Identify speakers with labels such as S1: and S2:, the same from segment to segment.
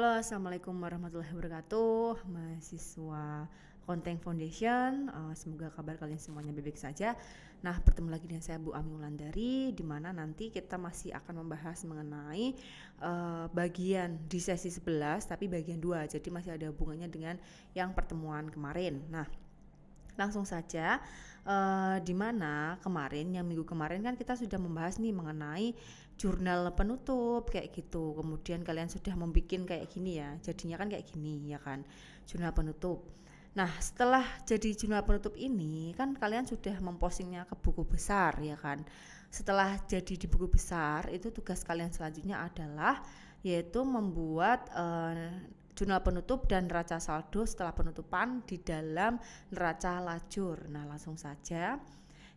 S1: Halo, assalamualaikum warahmatullahi wabarakatuh, mahasiswa Konten Foundation. Semoga kabar kalian semuanya baik saja. Nah, bertemu lagi dengan saya Bu Ami Wulandari, di mana nanti kita masih akan membahas mengenai bagian di sesi 11, tapi bagian 2. Jadi masih ada hubungannya dengan yang pertemuan kemarin. Nah, langsung saja, di mana yang minggu kemarin kan kita sudah membahas nih mengenai jurnal penutup kayak gitu. Kemudian kalian sudah membuat kayak gini ya, jadinya kan kayak gini ya kan, jurnal penutup. Nah, setelah jadi jurnal penutup ini kan kalian sudah mempostingnya ke buku besar ya kan. Setelah jadi di buku besar, itu tugas kalian selanjutnya adalah yaitu membuat jurnal penutup dan neraca saldo setelah penutupan di dalam neraca lajur. Nah, langsung saja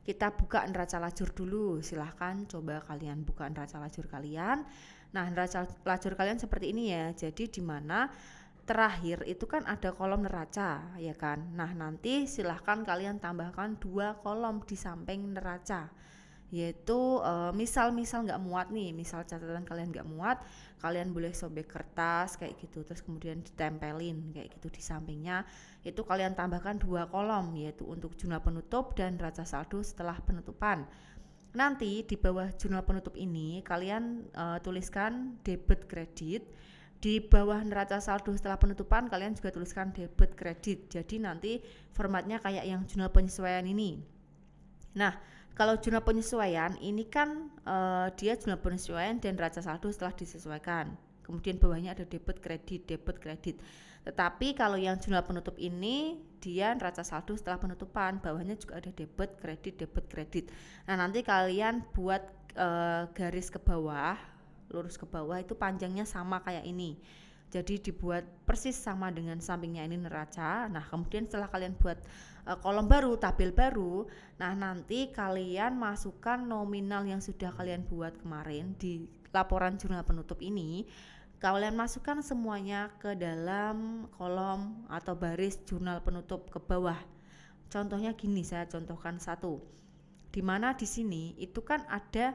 S1: kita buka neraca lajur dulu. Silahkan coba kalian buka neraca lajur kalian. Nah, neraca lajur kalian seperti ini ya. Jadi di mana terakhir itu kan ada kolom neraca ya kan. Nah, nanti silahkan kalian tambahkan 2 kolom di samping neraca, yaitu misal nggak muat nih, misal catatan kalian nggak muat, kalian boleh sobek kertas kayak gitu, terus kemudian ditempelin kayak gitu di sampingnya. Itu kalian tambahkan 2 kolom, yaitu untuk jurnal penutup dan neraca saldo setelah penutupan. Nanti di bawah jurnal penutup ini kalian tuliskan debit kredit. Di bawah neraca saldo setelah penutupan kalian juga tuliskan debit kredit. Jadi nanti formatnya kayak yang jurnal penyesuaian ini. Nah, kalau jurnal penyesuaian ini kan dia jurnal penyesuaian dan neraca saldo setelah disesuaikan. Kemudian bawahnya ada debit kredit. Tetapi kalau yang jurnal penutup ini dia neraca saldo setelah penutupan, bawahnya juga ada debit kredit. Nah, nanti kalian buat garis ke bawah, lurus ke bawah itu panjangnya sama kayak ini. Jadi dibuat persis sama dengan sampingnya ini neraca. Nah, kemudian setelah kalian buat kolom baru, tabel baru, nah nanti kalian masukkan nominal yang sudah kalian buat kemarin di laporan jurnal penutup ini. Kalian masukkan semuanya ke dalam kolom atau baris jurnal penutup ke bawah. Contohnya gini, saya contohkan satu. Di mana di sini itu kan ada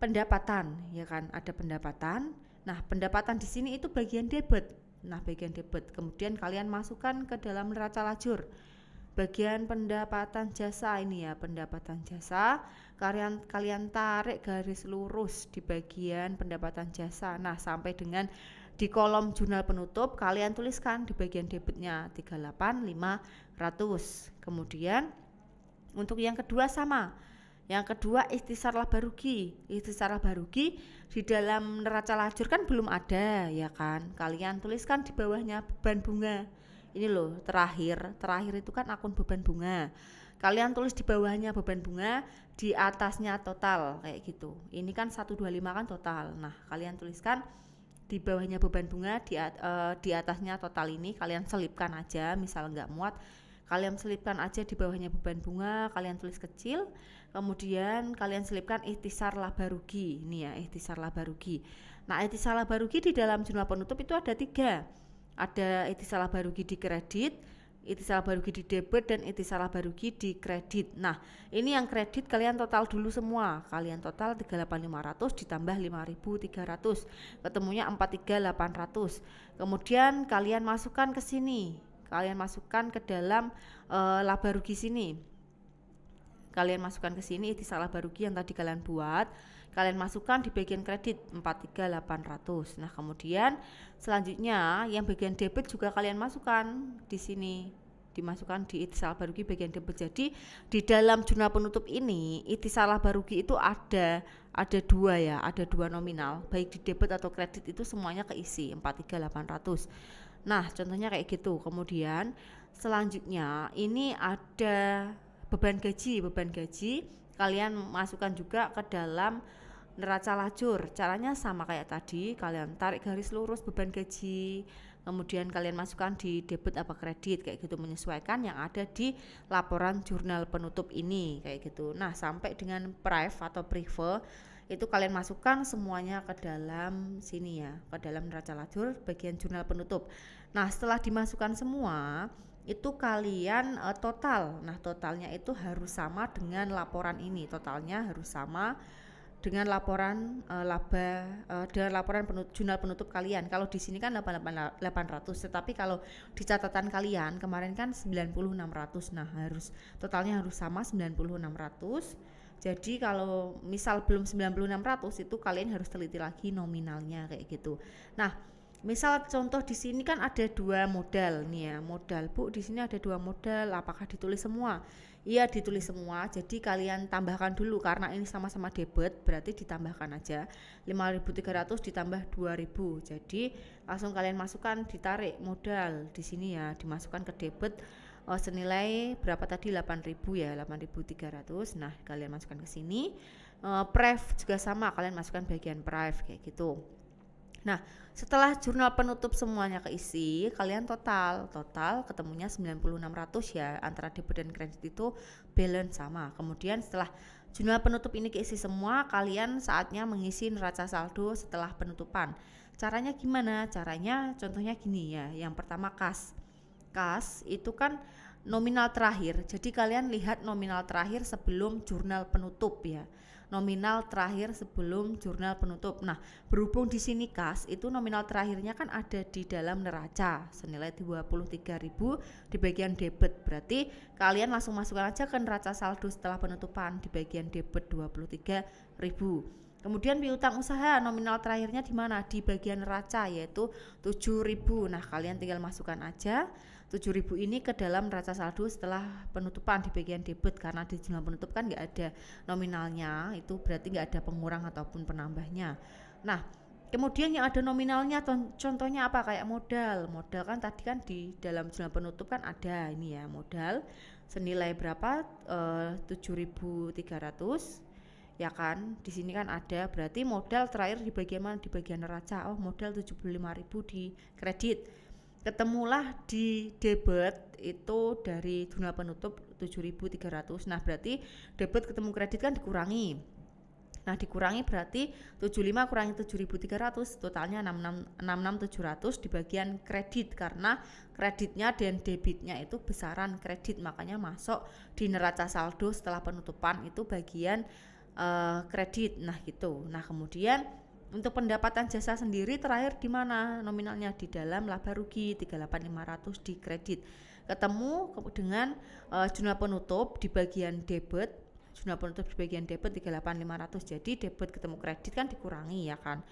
S1: pendapatan, ya kan? Ada pendapatan. Nah, pendapatan di sini itu bagian debit. Nah, bagian debit. Kemudian kalian masukkan ke dalam neraca lajur. Bagian pendapatan jasa ini ya, pendapatan jasa. Kalian tarik garis lurus di bagian pendapatan jasa. Nah, sampai dengan di kolom jurnal penutup kalian tuliskan di bagian debitnya 38.500. Kemudian untuk yang kedua sama. Yang kedua ikhtisar laba rugi. Ikhtisar laba rugi di dalam neraca lajur kan belum ada ya kan. Kalian tuliskan di bawahnya beban bunga. Ini loh, terakhir itu kan akun beban bunga. Kalian tulis di bawahnya beban bunga, di atasnya total kayak gitu. Ini kan 125 kan total. Nah, kalian tuliskan di bawahnya beban bunga, di atasnya total. Ini kalian selipkan aja, misal nggak muat kalian selipkan aja di bawahnya beban bunga, kalian tulis kecil. Kemudian kalian selipkan ikhtisar laba rugi. Ini ya, ikhtisar laba rugi. Nah, ikhtisar laba rugi di dalam jurnal penutup itu ada 3. Ada ikhtisar laba rugi di kredit, ikhtisar laba rugi di debit, dan ikhtisar laba rugi di kredit. Nah, ini yang kredit kalian total dulu semua. Kalian total 38.500 ditambah 5.300. Ketemunya 43.800. Kemudian kalian masukkan ke sini. Kalian masukkan ke dalam laba rugi sini. Kalian masukkan ke sini ikhtisar laba rugi yang tadi kalian buat. Kalian masukkan di bagian kredit 43.800. Nah, kemudian selanjutnya yang bagian debit juga kalian masukkan di sini. Dimasukkan di ikhtisar laba rugi bagian debit. Jadi di dalam jurnal penutup ini ikhtisar laba rugi itu ada 2 ya, ada 2 nominal. Baik di debit atau kredit itu semuanya keisi 43.800. Nah, contohnya kayak gitu. Kemudian selanjutnya ini ada beban gaji kalian masukkan juga ke dalam neraca lajur. Caranya sama kayak tadi, kalian tarik garis lurus beban gaji, kemudian kalian masukkan di debit apa kredit kayak gitu, menyesuaikan yang ada di laporan jurnal penutup ini kayak gitu. Nah, sampai dengan prive atau prive itu kalian masukkan semuanya ke dalam sini ya, ke dalam neraca lajur bagian jurnal penutup. Nah, setelah dimasukkan semua itu kalian total. Nah, totalnya itu harus sama dengan laporan ini. Totalnya harus sama dengan laporan dengan laporan jurnal penutup kalian. Kalau di sini kan 800, tetapi kalau di catatan kalian kemarin kan 90.600. Nah, totalnya harus sama 90.600. Jadi kalau misal belum 90.600 itu kalian harus teliti lagi nominalnya kayak gitu. Nah, misal contoh di sini kan ada 2 modal nih ya, modal Bu, di sini ada 2 modal, apakah ditulis semua? Iya, ditulis semua. Jadi kalian tambahkan dulu karena ini sama-sama debit, berarti ditambahkan aja 5.300 ditambah 2.000. Jadi langsung kalian masukkan, ditarik modal di sini ya, dimasukkan ke debit senilai berapa tadi, 8.000 ya, 8.300. Nah, kalian masukkan ke sini. Pref juga sama, kalian masukkan bagian pref kayak gitu. Nah, setelah jurnal penutup semuanya keisi, kalian total ketemunya 90.600 ya, antara debit dan kredit itu balance sama. Kemudian setelah jurnal penutup ini keisi semua, kalian saatnya mengisi neraca saldo setelah penutupan. Caranya gimana? Caranya contohnya gini ya. Yang pertama kas itu kan nominal terakhir. Jadi kalian lihat nominal terakhir sebelum jurnal penutup ya. Nominal terakhir sebelum jurnal penutup. Nah, berhubung di sini kas itu nominal terakhirnya kan ada di dalam neraca senilai 23.000 di bagian debit. Berarti kalian langsung masukkan aja ke neraca saldo setelah penutupan di bagian debit 23.000. Kemudian piutang usaha nominal terakhirnya di mana? Di bagian neraca yaitu 7.000. Nah, kalian tinggal masukkan aja 7.000 ini ke dalam neraca saldo setelah penutupan di bagian debit, karena di jurnal penutup kan nggak ada nominalnya, itu berarti nggak ada pengurang ataupun penambahnya. Nah, kemudian yang ada nominalnya contohnya apa? Kayak modal kan tadi kan di dalam jurnal penutup kan ada ini ya, modal senilai berapa, 7.300 ya kan. Di sini kan ada, berarti modal terakhir di bagian mana? Di bagian neraca. Oh, modal 75.000 di kredit. Ketemulah di debit itu dari jurnal penutup 7.300. Nah, berarti debit ketemu kredit kan dikurangi. Nah, dikurangi berarti 75 kurangi 7.300 totalnya 66.700 di bagian kredit, karena kreditnya dan debitnya itu besaran kredit, makanya masuk di neraca saldo setelah penutupan itu bagian kredit. Nah, gitu. Nah, kemudian untuk pendapatan jasa sendiri terakhir di mana nominalnya? Di dalam laba rugi 38.500 di kredit. Ketemu dengan jurnal penutup di bagian debit. Jurnal penutup di bagian debit 38.500. Jadi debit ketemu kredit kan dikurangi ya kan.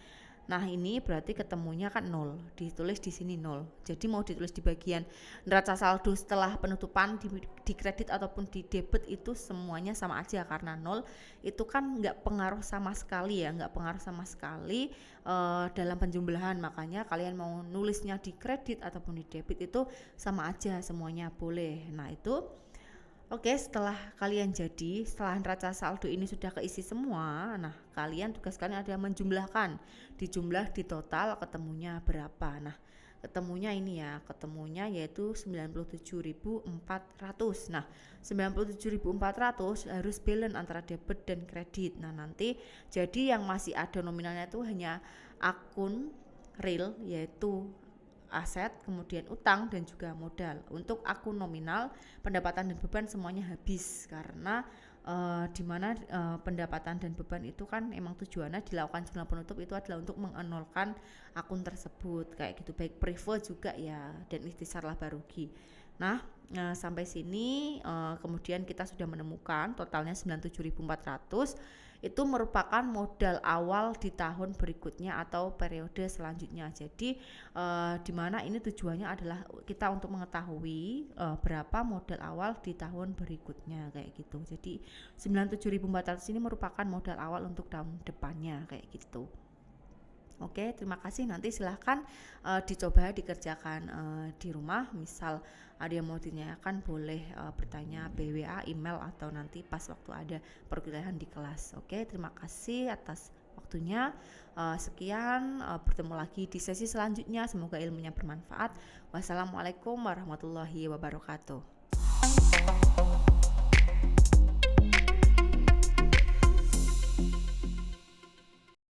S1: Nah, ini berarti ketemunya kan 0, ditulis di sini 0. Jadi mau ditulis di bagian neraca saldo setelah penutupan di kredit ataupun di debit itu semuanya sama aja, karena 0 itu kan nggak pengaruh sama sekali ya, dalam penjumlahan. Makanya kalian mau nulisnya di kredit ataupun di debit itu sama aja, semuanya boleh. Nah, itu oke, setelah neraca saldo ini sudah keisi semua, nah tugas kalian adalah menjumlahkan, dijumlah di total ketemunya berapa. Nah, ketemunya yaitu 97.400. Nah, 97.400 harus balance antara debit dan kredit. Nah, nanti jadi yang masih ada nominalnya itu hanya akun real yaitu aset, kemudian utang dan juga modal. Untuk akun nominal, pendapatan dan beban semuanya habis, karena dimana pendapatan dan beban itu kan emang tujuannya dilakukan jurnal penutup itu adalah untuk mengenolkan akun tersebut kayak gitu, baik prevo juga ya, dan ikhtisar laba rugi. Nah, sampai sini kemudian kita sudah menemukan totalnya 97.400. Itu merupakan modal awal di tahun berikutnya atau periode selanjutnya. Jadi di mana ini tujuannya adalah kita untuk mengetahui berapa modal awal di tahun berikutnya kayak gitu. Jadi 97.400 ini merupakan modal awal untuk tahun depannya kayak gitu. Oke, terima kasih. Nanti silahkan dicoba dikerjakan di rumah. Misal ada yang mau ditanyakan boleh bertanya BWA, email, atau nanti pas waktu ada perkuliahan di kelas. Oke, terima kasih atas waktunya. Sekian, bertemu lagi di sesi selanjutnya. Semoga ilmunya bermanfaat. Wassalamualaikum warahmatullahi wabarakatuh.